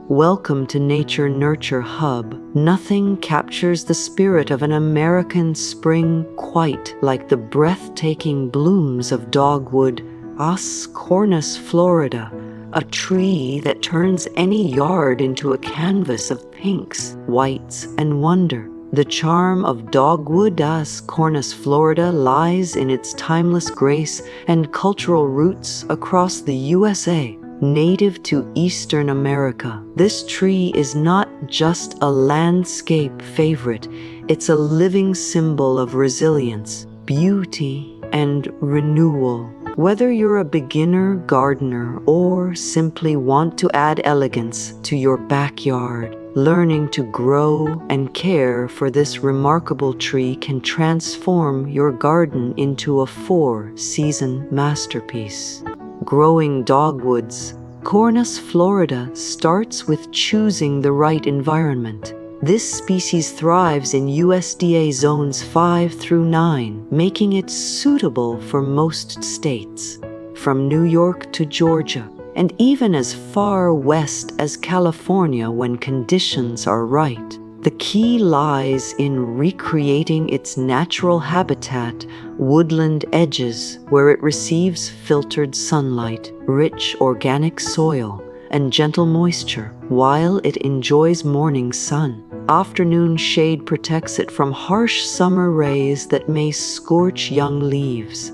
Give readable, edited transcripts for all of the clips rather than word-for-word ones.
Welcome to Nature Nurture Hub. Nothing captures the spirit of an American spring quite like the breathtaking blooms of dogwood, Cornus, Florida, a tree that turns any yard into a canvas of pinks, whites, and wonder. The charm of dogwood, Cornus, Florida, lies in its timeless grace and cultural roots across the USA. Native to Eastern America, this tree is not just a landscape favorite, it's a living symbol of resilience, beauty, and renewal. Whether you're a beginner gardener or simply want to add elegance to your backyard, learning to grow and care for this remarkable tree can transform your garden into a 4-season masterpiece. Growing dogwoods, Cornus, Florida starts with choosing the right environment. This species thrives in USDA zones 5 through 9, making it suitable for most states, from New York to Georgia, and even as far west as California when conditions are right. The key lies in recreating its natural habitat, woodland edges, where it receives filtered sunlight, rich organic soil, and gentle moisture, while it enjoys morning sun. Afternoon shade protects it from harsh summer rays that may scorch young leaves.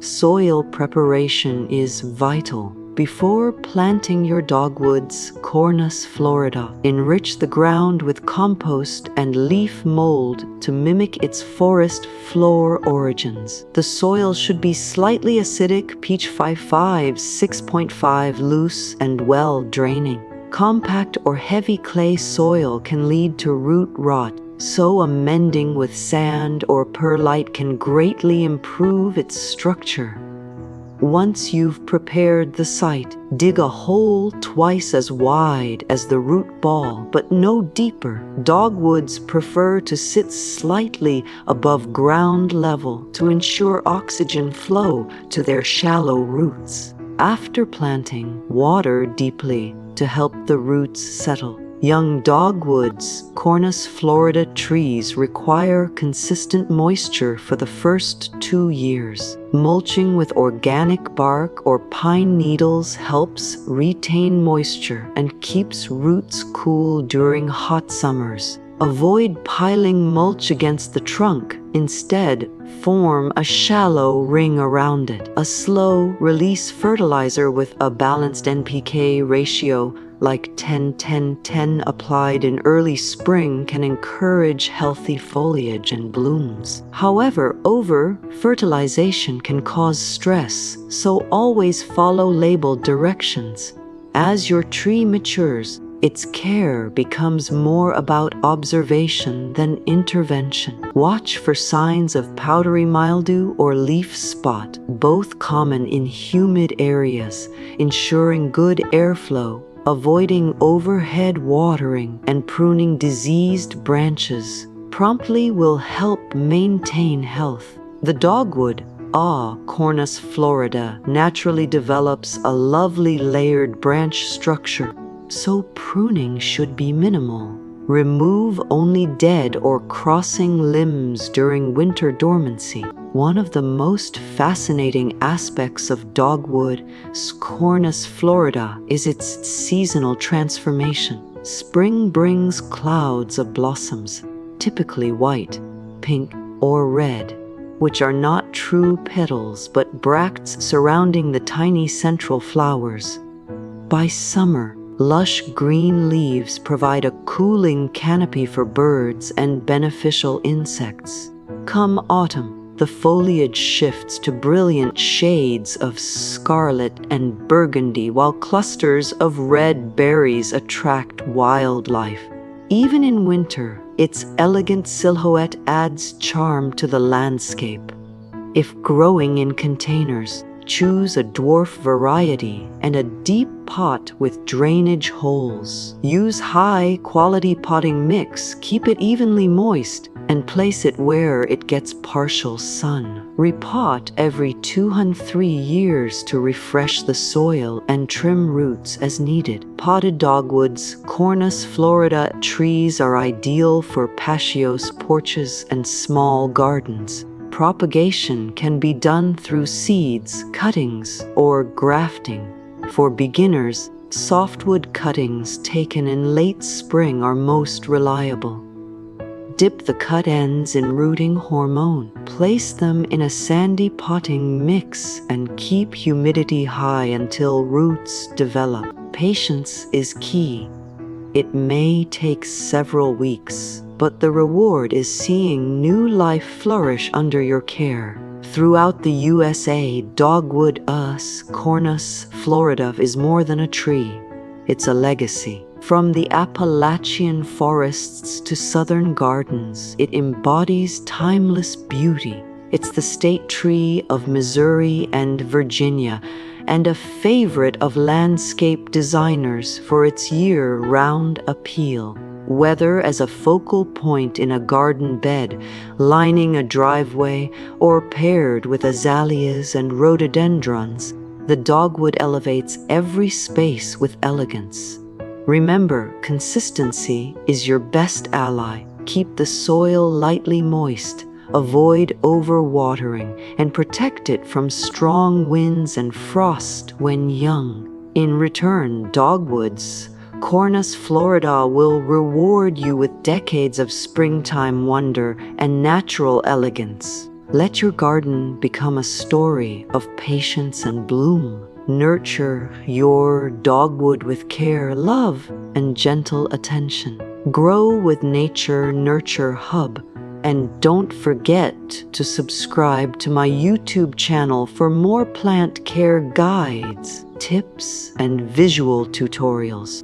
Soil preparation is vital. Before planting your dogwoods, Cornus, Florida, enrich the ground with compost and leaf mold to mimic its forest floor origins. The soil should be slightly acidic, pH 5.5, 6.5, loose, and well draining. Compact or heavy clay soil can lead to root rot, so amending with sand or perlite can greatly improve its structure. Once you've prepared the site, dig a hole twice as wide as the root ball, but no deeper. Dogwoods prefer to sit slightly above ground level to ensure oxygen flow to their shallow roots. After planting, water deeply to help the roots settle. Young dogwoods, Cornus, Florida trees require consistent moisture for the first 2 years. Mulching with organic bark or pine needles helps retain moisture and keeps roots cool during hot summers. Avoid piling mulch against the trunk. Instead, form a shallow ring around it. A slow-release fertilizer with a balanced NPK ratio like 10-10-10 applied in early spring can encourage healthy foliage and blooms. However, over-fertilization can cause stress, so always follow labeled directions. As your tree matures, its care becomes more about observation than intervention. Watch for signs of powdery mildew or leaf spot, both common in humid areas, ensuring good airflow. Avoiding overhead watering and pruning diseased branches promptly will help maintain health. The dogwood, Cornus, Florida, naturally develops a lovely layered branch structure, so pruning should be minimal. Remove only dead or crossing limbs during winter dormancy. One of the most fascinating aspects of dogwood, Cornus, Florida, is its seasonal transformation. Spring brings clouds of blossoms, typically white, pink, or red, which are not true petals but bracts surrounding the tiny central flowers. By summer, lush green leaves provide a cooling canopy for birds and beneficial insects. Come autumn, the foliage shifts to brilliant shades of scarlet and burgundy, while clusters of red berries attract wildlife. Even in winter, its elegant silhouette adds charm to the landscape. If growing in containers, Choose a dwarf variety and a deep pot with drainage holes. Use high-quality potting mix, keep it evenly moist, and place it where it gets partial sun. Repot every 2 and 3 years to refresh the soil and trim roots as needed. Potted dogwoods, Cornus Florida trees are ideal for patios, porches, and small gardens. Propagation can be done through seeds, cuttings, or grafting. For beginners, softwood cuttings taken in late spring are most reliable. Dip the cut ends in rooting hormone. Place them in a sandy potting mix and keep humidity high until roots develop. Patience is key. It may take several weeks, but the reward is seeing new life flourish under your care. Throughout the USA, dogwood Cornus Florida is more than a tree. It's a legacy. From the Appalachian forests to southern gardens, it embodies timeless beauty. It's the state tree of Missouri and Virginia, and a favorite of landscape designers for its year-round appeal. Whether as a focal point in a garden bed, lining a driveway, or paired with azaleas and rhododendrons, the dogwood elevates every space with elegance. Remember, consistency is your best ally. Keep the soil lightly moist, avoid overwatering, and protect it from strong winds and frost when young. In return, dogwoods, Cornus Florida will reward you with decades of springtime wonder and natural elegance. Let your garden become a story of patience and bloom. Nurture your dogwood with care, love, and gentle attention. Grow with Nature Nurture Hub, and don't forget to subscribe to my YouTube channel for more plant care guides, tips, and visual tutorials.